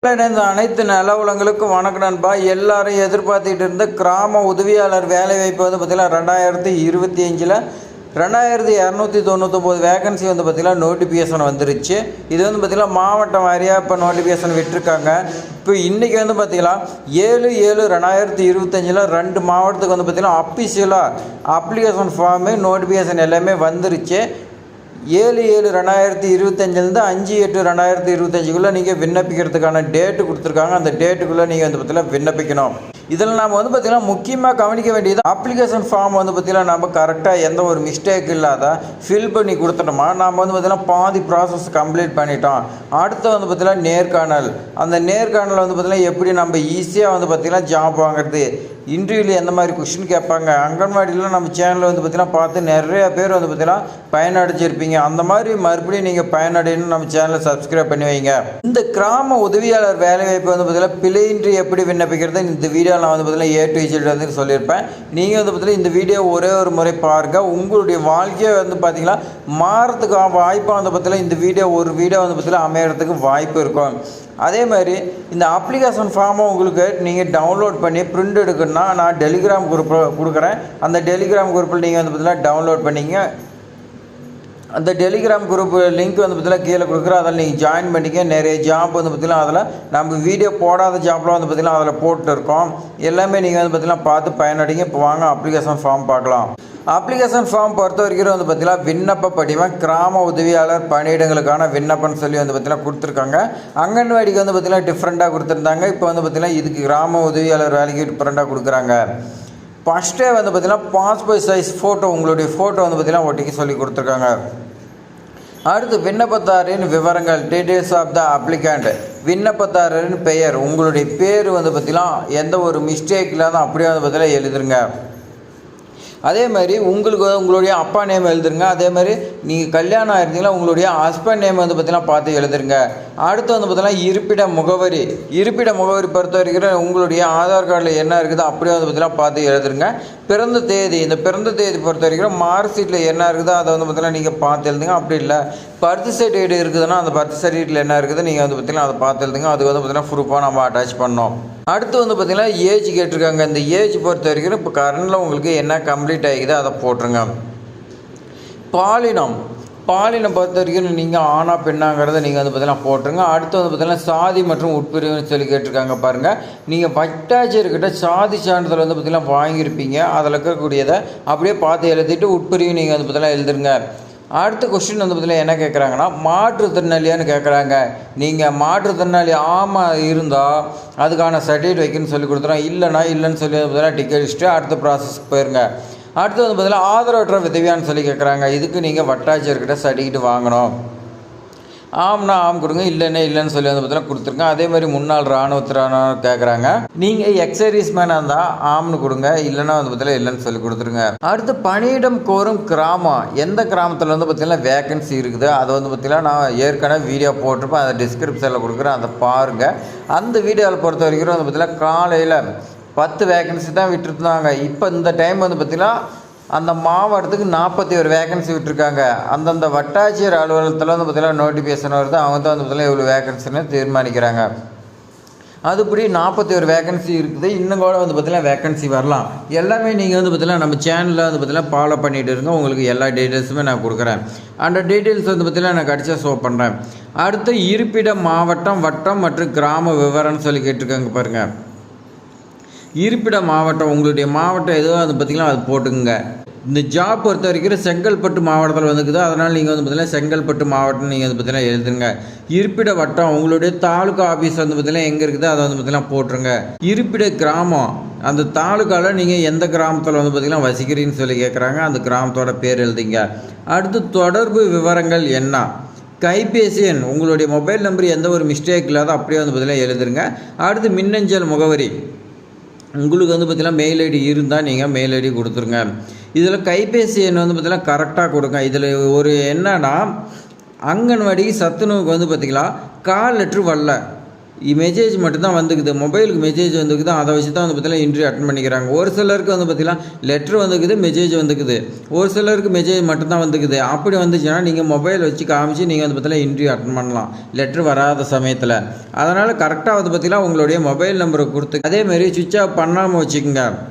இந்த அனைத்து நிலவலங்களுக்கும் வணக்கம் நண்பா. எல்லாரும் எதிர்பார்த்துக்கிட்டு இருந்த கிராம உதவியாளர் வேலைவாய்ப்பு வந்து பார்த்தீங்கன்னா 2025 2299 வேகன்சி வந்து பார்த்தீங்கன்னா நோட்டிஃபிகேஷன் வந்துருச்சு. இது வந்து பார்த்தீங்கன்னா மாவட்டம் வாரியாக இப்போ நோட்டிஃபிகேஷன் விட்டுருக்காங்க. இப்போ இன்றைக்கி வந்து பார்த்தீங்கன்னா 7/7/2025 2 மாவட்டத்துக்கு வந்து பார்த்தீங்கன்னா அஃபிஷியலாக அப்ளிகேஷன் ஃபார்மு நோட்டிஃபிகேஷன் எல்லாமே வந்துருச்சு. 7/7/2025 5/8/2025 நீங்கள் விண்ணப்பிக்கிறதுக்கான டேட்டு கொடுத்துருக்காங்க. அந்த டேட்டுக்குள்ளே நீங்கள் வந்து பார்த்தீங்கன்னா விண்ணப்பிக்கணும். இதில் நாம் வந்து பார்த்திங்கன்னா முக்கியமாக கவனிக்க வேண்டியது அப்ளிகேஷன் ஃபார்ம் வந்து பார்த்திங்கன்னா நம்ம கரெக்டாக எந்த ஒரு மிஸ்டேக் இல்லாத ஃபில் பண்ணி கொடுத்துட்டோமா நாம் வந்து பார்த்திங்கன்னா பாதி ப்ராசஸ் கம்ப்ளீட் பண்ணிட்டோம். அடுத்து வந்து பார்த்திங்கன்னா நேர்காணல். அந்த நேர்காணல் வந்து பார்த்திங்கன்னா எப்படி நம்ம ஈஸியாக வந்து பார்த்திங்கன்னா ஜாப் வாங்குறது, இன்டர்வியூவில் எந்த மாதிரி கொஷின் கேட்பாங்க, அங்கன்வாடியில் நம்ம சேனலில் வந்து பார்த்திங்கன்னா பார்த்து நிறைய பேர் வந்து பார்த்திங்கன்னா பயனடைஞ்சிருப்பீங்க. அந்த மாதிரி மறுபடியும் நீங்கள் பயனடையணும்னு நம்ம சேனலை சப்ஸ்கிரைப் பண்ணி வைங்க. இந்த கிராம உதவியாளர் வேலைவாய்ப்பு வந்து பார்த்திங்கன்னா பிழையின்றி எப்படி விண்ணப்பிக்கிறது இந்த வீடியோ நான் வந்து பார்த்தீங்கன்னா A to Z வந்து சொல்லியிருப்பேன். நீங்கள் வந்து பார்த்தீங்கன்னா இந்த வீடியோ ஒரே ஒரு முறை பாருங்கள். உங்களுடைய வாழ்க்கையை வந்து பார்த்தீங்கன்னா மாறத்துக்கு வாய்ப்பாக வந்து பார்த்தீங்கன்னா இந்த ஒரு வீடியோ வந்து பார்த்தீங்கன்னா அமையறதுக்கு வாய்ப்பு இருக்கும். அதே மாதிரி இந்த அப்ளிகேஷன் ஃபார்மை உங்களுக்கு நீங்கள் டவுன்லோட் பண்ணி பிரிண்ட் எடுக்கணும்னா நான் டெலிகிராம் குரூப் கொடுக்குறேன். அந்த டெலிகிராம் குரூப்பில் நீங்கள் வந்து பார்த்தீங்கன்னா டவுன்லோட் பண்ணிங்க. அந்த டெலிகிராம் குரூப் லிங்க் வந்து பார்த்தீங்கன்னா கீழே கொடுக்குறோம். அதில் நீங்கள் ஜாயின் பண்ணிக்க. நிறைய ஜாப் வந்து பார்த்திங்கன்னா அதில் நம்ம வீடியோ போடாத ஜாப்லாம் வந்து பார்த்திங்கன்னா அதில் போட்டுருக்கோம். எல்லாமே நீங்கள் வந்து பார்த்திங்கன்னா பார்த்து பயனடைங்க. இப்போ வாங்க அப்ளிகேஷன் ஃபார்ம் பார்க்கலாம். அப்ளிகேஷன் ஃபார்ம் பொறுத்த வரைக்கும் வந்து பார்த்திங்கன்னா விண்ணப்ப படிவம் கிராம உதவியாளர் பணியிடங்களுக்கான விண்ணப்பம்னு சொல்லி வந்து பார்த்திங்கன்னா கொடுத்துருக்காங்க. அங்கன்வாடிக்கு வந்து பார்த்திங்கன்னா டிஃப்ரெண்ட்டாக கொடுத்துருந்தாங்க. இப்போ வந்து பார்த்திங்கன்னா இதுக்கு கிராம உதவியாளர் வேலைக்கு டிஃப்ரெண்ட்டாக கொடுக்குறாங்க. ஃபஸ்ட்டே வந்து பார்த்திங்கன்னா பாஸ்போர்ட் சைஸ் ஃபோட்டோ, உங்களுடைய ஃபோட்டோ வந்து பார்த்திங்கன்னா ஒட்டிக்க சொல்லி கொடுத்துருக்காங்க. அடுத்து விண்ணப்பதாரரின் விவரங்கள், டீட்டெயில்ஸ் ஆஃப் த அப்ளிகண்ட். விண்ணப்பதாரரின் பெயர், உங்களுடைய பேர் வந்து பார்த்திங்கன்னா எந்த ஒரு மிஸ்டேக் இல்லாத அப்படியே வந்து பார்த்திங்கன்னா எழுதுருங்க. அதே மாதிரி உங்களுடைய அப்பா நேம் எழுதுருங்க. அதே மாதிரி நீங்கள் கல்யாணம் ஆயிருந்தீங்கன்னா உங்களுடைய ஹஸ்பண்ட் நேம் வந்து பார்த்திங்கன்னா பார்த்து எழுதுருங்க. அடுத்து வந்து பார்த்திங்கன்னா இருப்பிட முகவரி பொறுத்த வரைக்கும் உங்களுடைய ஆதார் கார்டில் என்ன இருக்குதோ அப்படியே வந்து பார்த்திங்கன்னா பார்த்து எழுதுருங்க. பிறந்த தேதி, இந்த பிறந்த தேதி பொறுத்த வரைக்கும் மார்க் ஷீட்டில் என்ன இருக்குதோ அதை வந்து பார்த்திங்கன்னா நீங்கள் பார்த்து எழுதுங்க. அப்படி இல்லை பர்த் சர்டிஃபிகேட் இருக்குதுன்னா அந்த பர்த் சர்டிஃபிகேட்டில் என்ன இருக்குது நீங்கள் வந்து பார்த்திங்கன்னா அதை பார்த்து எழுதுங்க. அதுக்கு வந்து பார்த்திங்கன்னா ப்ரூஃபாக நம்ம அட்டாச் பண்ணோம். அடுத்து வந்து பார்த்திங்கன்னா ஏஜ் கேட்டிருக்காங்க. இந்த ஏஜ் பொறுத்த வரைக்கும் இப்போ கரண்டில் உங்களுக்கு என்ன கம்ப்ளீட் ஆகிக்குதோ அதை போட்டுருங்க. பாலினம் பொறுத்த வரைக்கும் நீங்கள் ஆனா பெண்ணாங்கிறத நீங்கள் வந்து பார்த்தீங்கன்னா போட்டுருங்க. அடுத்து வந்து பார்த்தீங்கன்னா சாதி மற்றும் உட்பிரிவுன்னு சொல்லி கேட்டிருக்காங்க பாருங்கள். நீங்கள் வட்டாட்சியர்கிட்ட சாதி சான்றிதழ் வந்து பார்த்திங்கன்னா வாங்கியிருப்பீங்க. அதில் இருக்கக்கூடியதை அப்படியே பார்த்து எழுதிட்டு உட்பிரிவு நீங்கள் வந்து பார்த்தீங்கன்னா எழுதுருங்க. அடுத்த கொஸ்டின் வந்து பார்த்திங்கன்னா என்ன கேட்குறாங்கன்னா மாற்றுத்திறனாளியான்னு கேட்குறாங்க. நீங்கள் மாற்றுத்திறனாளி ஆமாம் இருந்தால் அதுக்கான சர்டிஃபிகேட் வைக்கணும்னு சொல்லி கொடுத்துறோம். இல்லைன்னு சொல்லி பார்த்தீங்கன்னா டிக்கெட் வச்சுட்டு அடுத்த ப்ராசஸ்க்கு போயிருங்க. அடுத்து வந்து பார்த்திங்கன்னா ஆதரவற்ற விதவியான்னு சொல்லி கேட்குறாங்க. இதுக்கு நீங்கள் வட்டாட்சியர்கிட்ட சர்டிஃபிகேட் வாங்கணும். ஆம்னா ஆம் கொடுங்க, இல்லைன்னு சொல்லி வந்து பார்த்தீங்கன்னா கொடுத்துருங்க. அதே மாதிரி முன்னாள் இராணுவத்தினர் கேட்குறாங்க. நீங்கள் எக்ஸர்வீஸ் மேனாக இருந்தால் ஆம்னு கொடுங்க, இல்லைன்னா வந்து பார்த்தீங்கன்னா இல்லைன்னு சொல்லி கொடுத்துருங்க. அடுத்து பணியிடம் கோரும் கிராமம், எந்த கிராமத்தில் வந்து பார்த்திங்கன்னா வேக்கன்சி இருக்குது அதை வந்து பார்த்திங்கன்னா நான் ஏற்கனவே வீடியோ போட்டிருப்பேன். அதை டிஸ்கிரிப்ஷனில் கொடுக்குறேன், அதை பாருங்கள். அந்த வீடியோவில் பொறுத்த வரைக்கும் வந்து பார்த்திங்கன்னா காலையில் 10 வேக்கன்சி தான் விட்டுருந்தாங்க. இப்போ இந்த டைம் வந்து பார்த்திங்கன்னா அந்த மாவட்டத்துக்கு 41 வேக்கன்சி விட்டுருக்காங்க. அந்தந்த வட்டாட்சியர் அலுவலகத்தில் வந்து பார்த்திங்கன்னா நோட்டிஃபிகேஷன் வருது. அவங்க தான் வந்து பார்த்திங்கன்னா இவ்வளோ வேக்கன்சின்னு தீர்மானிக்கிறாங்க. அதுபடி 41 வேக்கன்சி இருக்குது. இன்னும் கூட வந்து பார்த்திங்கன்னா வேக்கன்சி வரலாம். எல்லாமே நீங்கள் வந்து பார்த்திங்கன்னா நம்ம சேனலில் வந்து பார்த்திங்கன்னா ஃபாலோ பண்ணிகிட்டு இருங்க. உங்களுக்கு எல்லா டீட்டெயில்ஸுமே நான் கொடுக்குறேன். அந்த டீட்டெயில்ஸ் வந்து பார்த்திங்கன்னா நான் கடிச்சா ஷோ பண்ணுறேன். அடுத்து இருப்பிட மாவட்டம், வட்டம் மற்றும் கிராம விவரம்னு சொல்லி கேட்டிருக்காங்க பாருங்கள். இருப்பிட மாவட்டம், உங்களுடைய மாவட்டம் எதுவோ அது பார்த்திங்கன்னா அது போட்டுக்குங்க. இந்த ஜாப் பொறுத்த வரைக்கும் செங்கல்பட்டு மாவட்டத்தில் வந்துக்குது. அதனால் நீங்கள் வந்து பார்த்திங்கன்னா செங்கல்பட்டு மாவட்டம் நீங்கள் வந்து பார்த்திங்கன்னா எழுதுங்க. இருப்பிட வட்டம், உங்களுடைய தாலுக்கா ஆஃபீஸ் வந்து பார்த்திங்கன்னா எங்கே இருக்குது அதை வந்து பார்த்திங்கன்னா போட்டுருங்க. இருப்பிட கிராமம், அந்த தாலுக்காவில் நீங்கள் எந்த கிராமத்தில் வந்து பார்த்திங்கன்னா வசிக்கிறீன்னு சொல்லி கேட்குறாங்க. அந்த கிராமத்தோட பேர் எழுதிங்க. அடுத்து தொடர்பு விவரங்கள் என்ன, கைபேசி எண், உங்களுடைய மொபைல் நம்பர் எந்த ஒரு மிஸ்டேக் இல்லாத அப்படியே வந்து பார்த்திங்கன்னா எழுதுருங்க. அடுத்து மின்னஞ்சல் முகவரி, உங்களுக்கு வந்து பார்த்திங்கன்னா மெயில் ஐடி இருந்தால் நீங்கள் மெயில் ஐடி கொடுத்துருங்க. இதில் கைபேசி எண் வந்து பார்த்திங்கன்னா கரெக்டாக கொடுங்க. இதில் ஒரு என்னன்னா அங்கன்வாடி சத்துணவுக்கு வந்து பார்த்திங்கன்னா கால் லெட்ரு வரல, மெசேஜ் மட்டும்தான் வந்துக்குது, மொபைலுக்கு மெசேஜ் வந்துக்குது, அதை வச்சு தான் வந்து பார்த்தீங்கன்னா இன்டர்வியூ அட்டன் பண்ணிக்கிறாங்க. ஒரு சிலருக்கு வந்து பார்த்தீங்கன்னா லெட்ரு வந்துக்குது, மெசேஜ் வந்துக்குது, ஒரு சிலருக்கு மெசேஜ் மட்டும்தான் வந்துக்குது. அப்படி வந்துச்சுன்னா நீங்கள் மொபைல் வச்சு காமிச்சு நீங்கள் வந்து பார்த்தீங்கன்னா இன்டர்வியூ அட்டன் பண்ணலாம் லெட்ரு வராத சமயத்தில். அதனால் கரெக்டாக வந்து பார்த்தீங்கன்னா உங்களுடைய மொபைல் நம்பரை கொடுத்து அதேமாரி சுவிட்ச் ஆஃப் பண்ணாமல் வச்சுக்கோங்க.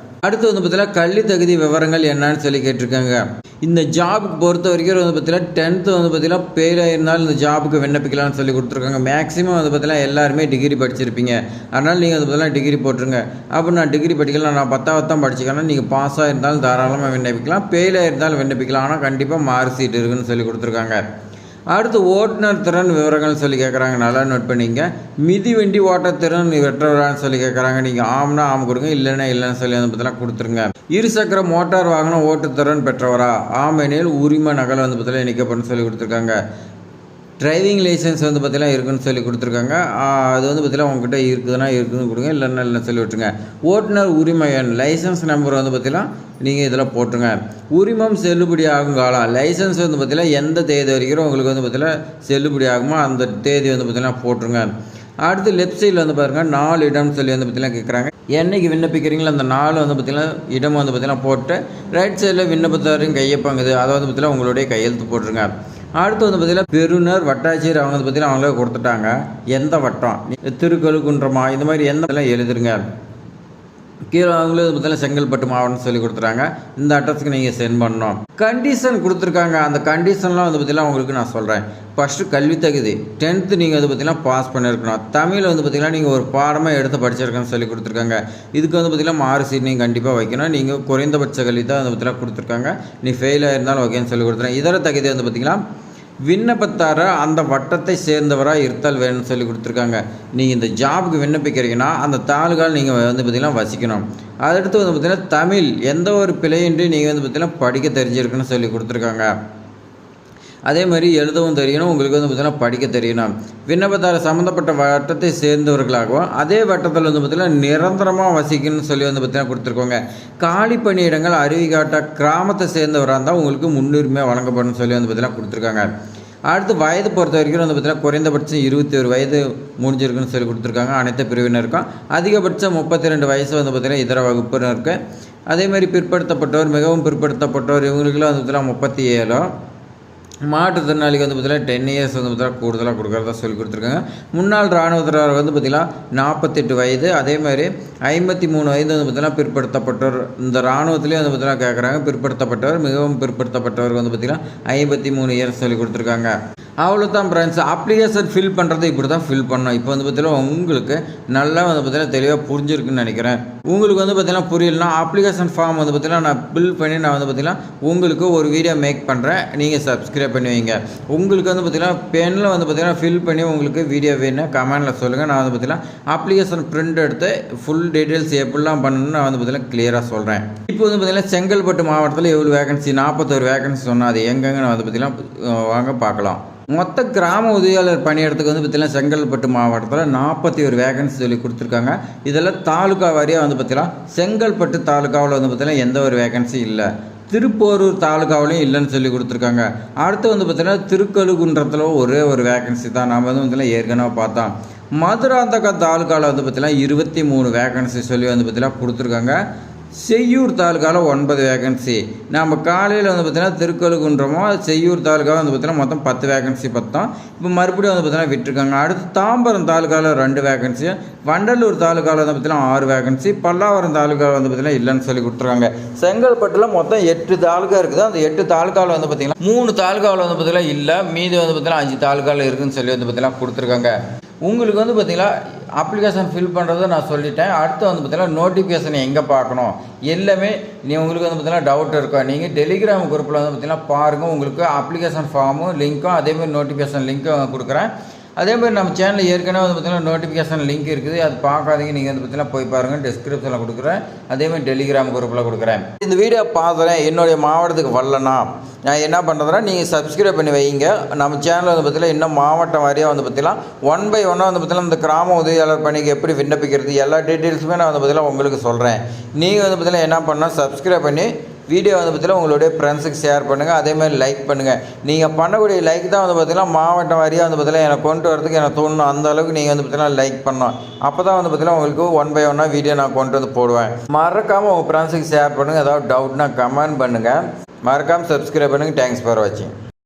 அடுத்து வந்து பார்த்தீங்கன்னா கல்வி தகுதி விவரங்கள் என்னன்னு சொல்லி கேட்டிருக்காங்க. இந்த ஜாபுக்கு பொறுத்த வரைக்கும் வந்து பார்த்தீங்கன்னா 10th வந்து பார்த்தீங்கன்னா ஃபெயில் ஆயிருந்தாலும் இந்த ஜாபுக்கு விண்ணப்பிக்கலாம்னு சொல்லி கொடுத்துருக்காங்க. மேக்ஸிமம் வந்து பார்த்தீங்கன்னா எல்லாருமே டிகிரி படிச்சிருப்பீங்க, அதனால் நீங்கள் வந்து பார்த்தீங்கன்னா டிகிரி போட்டுருங்க. அப்போ நான் டிகிரி படிக்கலாம், நான் 10வது தான் படிச்சுக்கணும், நீங்கள் பாஸ் ஆகிருந்தாலும் தாராளமாக விண்ணப்பிக்கலாம், ஃபெயில் ஆகிருந்தாலும் விண்ணப்பிக்கலாம், ஆனால் கண்டிப்பாக மார்க் ஷீட் இருக்குன்னு சொல்லி கொடுத்துருக்காங்க. அடுத்து ஓட்டுநர் திறன் விவரங்கள் சொல்லி கேட்குறாங்க, நல்லா நோட் பண்ணிங்க. மிதிவண்டி ஓட்ட திறன் பெற்றவரான்னு சொல்லி கேட்குறாங்க. நீங்கள் ஆம்னா ஆம் கொடுங்க, இல்லைன்னா இல்லைன்னு சொல்லி வந்து பார்த்தீங்கன்னா கொடுத்துருங்க. இருசக்கர மோட்டார் வாகனம் ஓட்டுத்திறன் பெற்றவரா, ஆம் எனில் உரிம நகல் வந்து பார்த்தீங்கன்னா இணைக்கப்படும் சொல்லி கொடுத்துருக்காங்க. டிரைவிங் லைசன்ஸ் வந்து பார்த்தீங்கன்னா இருக்குன்னு சொல்லி கொடுத்துருக்காங்க. அது வந்து பார்த்தீங்கன்னா உங்ககிட்ட இருக்குதுன்னா இருக்குதுன்னு கொடுங்க, இல்லைன்னா இல்லைன்னு சொல்லி விட்டுருங்க. ஓட்டுநர் உரிமை எண் லைசன்ஸ் நம்பர் வந்து பார்த்தீங்கன்னா நீங்கள் இதில் போட்டுருங்க. உரிமம் செல்லுபடி ஆகும் காலம், லைசன்ஸ் வந்து பார்த்தீங்கன்னா எந்த தேதி வரைக்கும் உங்களுக்கு வந்து பார்த்தீங்கன்னா செல்லுபடி ஆகுமோ அந்த தேதி வந்து பார்த்தீங்கன்னா போட்டுருங்க. அடுத்து லெஃப்ட் சைடில் வந்து பாருங்கள் 4 இடம்னு சொல்லி வந்து பார்த்தீங்கன்னா கேட்குறாங்க. என்றைக்கு விண்ணப்பிக்கிறீங்களோ அந்த 4 வந்து பார்த்தீங்கன்னா இடம் வந்து பார்த்தீங்கன்னா போட்டு ரைட் சைடில் விண்ணப்பத்தாரின் கையொப்பங்குது, அதை வந்து பார்த்தீங்கன்னா உங்களுடைய கையெழுத்து போட்டுருங்க. அடுத்து வந்து பார்த்தீங்கன்னா பெருநர் வட்டாட்சியர் அவங்க வந்து பார்த்தீங்கன்னா அவங்களே கொடுத்துட்டாங்க. எந்த வட்டம், திருக்கழுக்குன்றமா, இந்த மாதிரி எந்த எழுதுருங்க. கீழே அவங்களே பார்த்தீங்கன்னா செங்கல்பட்டு மாவட்டம்னு சொல்லி கொடுத்துட்டாங்க. இந்த அட்ரஸுக்கு நீங்கள் சென்ட் பண்ணணும். கண்டிஷன் கொடுத்துருக்காங்க. அந்த கண்டிஷன்லாம் வந்து பார்த்தீங்கன்னா உங்களுக்கு நான் சொல்கிறேன். ஃபஸ்ட்டு கல்வி தகுதி 10th நீங்கள் வந்து பார்த்தீங்கன்னா பாஸ் பண்ணியிருக்கணும். தமிழ் வந்து பார்த்தீங்கன்னா நீங்கள் ஒரு பாடமாக எடுத்து படிச்சிருக்கேன்னு சொல்லி கொடுத்துருக்காங்க. இதுக்கு வந்து பார்த்தீங்கன்னா மார்க் ஷீட் நீங்கள் கண்டிப்பாக வைக்கணும். நீங்கள் குறைந்தபட்ச கல்வி தான் வந்து பார்த்தீங்கன்னா கொடுத்துருக்காங்க. நீ ஃபெயில் ஆயிருந்தாலும் ஓகேன்னு சொல்லி கொடுத்துருக்கேன். இதர தகுதி வந்து பார்த்தீங்கன்னா விண்ணப்பத்தார அந்த வட்டத்தை சேர்ந்தவராக இருத்தல் வேணும்னு சொல்லி கொடுத்துருக்காங்க. நீங்கள் இந்த ஜாபுக்கு விண்ணப்பிக்கிறீங்கன்னா அந்த தாலுகால் நீங்கள் வந்து பார்த்திங்கன்னா வசிக்கணும். அடுத்து வந்து பார்த்திங்கன்னா தமிழ் எந்த ஒரு பிழையின்றி நீங்கள் வந்து பார்த்திங்கன்னா படிக்க தெரிஞ்சிருக்குன்னு சொல்லி கொடுத்துருக்காங்க. அதே மாதிரி எழுதவும் தெரியணும், உங்களுக்கு வந்து பார்த்திங்கன்னா படிக்க தெரியணும். விண்ணப்பத்தார சம்மந்தப்பட்ட வட்டத்தை சேர்ந்தவர்களாகவும் அதே வட்டத்தில் வந்து பார்த்திங்கன்னா நிரந்தரமாக வசிக்கணும்னு சொல்லி வந்து பார்த்திங்கன்னா கொடுத்துருக்கோங்க. காலி பணியிடங்கள் அறிவிக்காட்ட கிராமத்தை சேர்ந்தவராக இருந்தால் உங்களுக்கு முன்னுரிமை வழங்கப்படும் சொல்லி வந்து பார்த்திங்கன்னா கொடுத்துருக்காங்க. அடுத்து வயது பொறுத்த வரைக்கும் வந்து பார்த்திங்கன்னா குறைந்தபட்சம் 21 வயது முடிஞ்சிருக்குன்னு சொல்லி கொடுத்துருக்காங்க அனைத்து பிரிவினருக்கும். அதிகபட்சம் 32 வயசு வந்து பார்த்திங்கன்னா இதர வகுப்பினருக்கு. அதேமாதிரி பிற்படுத்தப்பட்டவர், மிகவும் பிற்படுத்தப்பட்டவர், இவங்களுக்குலாம் வந்து பார்த்திங்கன்னா 37. மாற்றுத்திறனாளிக்கு வந்து பார்த்திங்கன்னா 10 இயர்ஸ் வந்து பார்த்திங்கன்னா கூடுதலாக கொடுக்குறதா சொல்லி கொடுத்துருக்காங்க. முன்னாள் இராணுவத்தினர் வந்து பார்த்திங்கன்னா 48 வயது, அதேமாதிரி 53 வயது வந்து பார்த்திங்கன்னா பிற்படுத்தப்பட்டவர். இந்த இராணுவத்துலேயும் வந்து பார்த்திங்கன்னா கேட்குறாங்க. பிற்படுத்தப்பட்டவர், மிகவும் பிற்படுத்தப்பட்டவர் வந்து பார்த்திங்கன்னா 53 இயர்ஸ் சொல்லி கொடுத்துருக்காங்க. அவ்வளோதான் ஃப்ரெண்ட்ஸ். அப்ளிகேஷன் ஃபில் பண்ணுறது இப்படி தான் ஃபில் பண்ணணும். இப்போ வந்து பார்த்திங்கன்னா உங்களுக்கு நல்லா வந்து பார்த்திங்கன்னா தெளிவாக புரிஞ்சிருக்குன்னு நினைக்கிறேன். உங்களுக்கு வந்து பார்த்திங்கன்னா புரியலனா அப்ளிகேஷன் ஃபார்ம் வந்து பார்த்திங்கன்னா நான் ஃபில் பண்ணி நான் வந்து பார்த்திங்கன்னா உங்களுக்கு ஒரு வீடியோ மேக் பண்ணுறேன், நீங்கள் சப்ஸ்கிரைப் பண்ணி வைங்க. உங்களுக்கு வந்து பார்த்திங்கன்னா பெனில் வந்து பார்த்திங்கன்னா ஃபில் பண்ணி உங்களுக்கு வீடியோ வேணும் கமெண்டில் சொல்லுங்கள். நான் வந்து பார்த்திங்கன்னா அப்ளிகேஷன் பிரிண்ட் எடுத்து ஃபுல் டீட்டெயில்ஸ் எப்படிலாம் பண்ணணும்னு நான் வந்து பார்த்திங்கன்னா கிளியராக சொல்கிறேன். இப்போ வந்து பார்த்திங்கன்னா செங்கல்பட்டு மாவட்டத்தில் எவ்வளோ வேகன்சி, 41 வேகன்சி சொன்னால் அது எங்கெங்க நான் வந்து பார்த்திங்கன்னா வாங்க பார்க்கலாம். மொத்த கிராம உதவியாளர் பணியிடத்துக்கு வந்து பார்த்திங்கன்னா செங்கல்பட்டு மாவட்டத்தில் 41 வேகன்சி சொல்லி கொடுத்துருக்காங்க. இதெல்லாம் தாலுக்கா வாரியாக வந்து பார்த்திங்கன்னா செங்கல்பட்டு தாலுக்காவில் வந்து பார்த்திங்கன்னா எந்த ஒரு வேகன்சி இல்லை. திருப்போரூர் தாலுக்காவிலையும் இல்லைன்னு சொல்லி கொடுத்துருக்காங்க. அடுத்து வந்து பார்த்திங்கன்னா திருக்கழுகுன்றத்தில் ஒரே ஒரு வேகன்சி தான், நாம் வந்து பார்த்திங்கன்னா ஏற்கனவே பார்த்தோம். மதுராந்தக தாலுக்காவில் வந்து பார்த்திங்கன்னா 23 வேகன்சி சொல்லி வந்து பார்த்திங்கன்னா கொடுத்துருக்காங்க. செய்யூர் தாலுக்காவில் 9 வேகன்சி. நம்ம காலையில் வந்து பார்த்திங்கன்னா திருக்கழுகுன்றமோ செய்யூர் தாலுக்காவில் வந்து பார்த்திங்கன்னா மொத்தம் 10 வேகன்சி பார்த்தோம். இப்போ மறுபடியும் வந்து பார்த்திங்கன்னா விட்டுருக்காங்க. அடுத்து தாம்பரம் தாலுக்காவில் 2 வேகன்சி, வண்டலூர் தாலுக்காவில் வந்து பார்த்திங்கன்னா 6 வேகன்சி, பல்லாவரம் தாலுக்காவில் வந்து பார்த்திங்கன்னா இல்லைன்னு சொல்லி கொடுத்துருக்காங்க. செங்கல்பட்டில் மொத்தம் 8 தாலுக்கா இருக்குது. அந்த 8 தாலுக்காவில் வந்து பார்த்திங்கன்னா 3 தாலுக்காவில் வந்து பார்த்திங்கன்னா இல்லை, மீதி வந்து பார்த்திங்கன்னா 5 தாலுக்காவில் இருக்குதுன்னு சொல்லி வந்து பார்த்திங்கன்னா கொடுத்துருக்காங்க. உங்களுக்கு வந்து பார்த்திங்கன்னா அப்ளிகேஷன் ஃபில் பண்ணுறதை நான் சொல்லிட்டேன். அடுத்து வந்து பார்த்திங்கன்னா நோட்டிஃபிகேஷன் எங்கே பார்க்கணும் எல்லாமே உங்களுக்கு வந்து பார்த்திங்கன்னா டவுட் இருக்கும். நீங்கள் டெலிகிராம் குரூப்பில் வந்து பார்த்திங்கன்னா பாருங்கள். உங்களுக்கு அப்ளிகேஷன் ஃபார்மும் லிங்க்கும் அதேமாதிரி நோட்டிஃபிகேஷன் லிங்க்கும் கொடுக்குறேன். அதேமாதிரி நம்ம சேனலில் ஏற்கனவே வந்து பார்த்திங்கன்னா நோட்டிஃபிகேஷன் லிங்க் இருக்குது, அது பார்க்காதீங்க. நீங்கள் வந்து பார்த்திங்கன்னா போய் பாருங்கள், டிஸ்கிரிப்ஷனில் கொடுக்குறேன். அதேமாதிரி டெலிகிராம் குரூப்பில் கொடுக்குறேன். இந்த வீடியோ பார்க்குறேன் என்னுடைய மாவட்டத்துக்கு வரலன்னா நான் என்ன பண்ணுறதுனா நீங்கள் சப்ஸ்கிரைப் பண்ணி வைங்க. நம்ம சேனலில் வந்து பார்த்திங்கன்னா இன்னும் மாவட்டம் வாரியாக வந்து பார்த்திங்கன்னா 1 by 1 வந்து பார்த்திங்கன்னா இந்த கிராம உதவியாளர் பணிக்கு எப்படி விண்ணப்பிக்கிறது எல்லா டீட்டெயில்ஸுமே நான் வந்து பார்த்திங்கன்னா உங்களுக்கு சொல்கிறேன். நீங்கள் வந்து பார்த்திங்கன்னா என்ன பண்ணால் சப்ஸ்கிரைப் பண்ணி வீடியோ வந்து பார்த்திங்கன்னா உங்களுடைய ஃப்ரெண்ட்ஸுக்கு ஷேர் பண்ணுங்கள், அதேமாதிரி லைக் பண்ணுங்கள். நீங்கள் பண்ணக்கூடிய லைக் தான் வந்து பார்த்திங்கன்னா மாவட்டம் வாரியாக வந்து பார்த்திங்கன்னா எனக்கு கொண்டு வரதுக்கு எனக்கு தோணும். அந்த அளவுக்கு நீங்கள் வந்து பார்த்திங்கன்னா லைக் பண்ணணும். அப்போ தான் வந்து பார்த்திங்கன்னா உங்களுக்கு 1 by 1 வீடியோ நான் கொண்டு வந்து போடுவேன். மறக்காமல் உங்கள் ஃப்ரெண்ட்ஸுக்கு ஷேர் பண்ணுங்கள். ஏதாவது டவுட்னா கமெண்ட் பண்ணுங்கள். மறக்காமல் சப்ஸ்கிரைப் பண்ணுங்கள். தேங்க்ஸ் ஃபார் வாட்சிங்.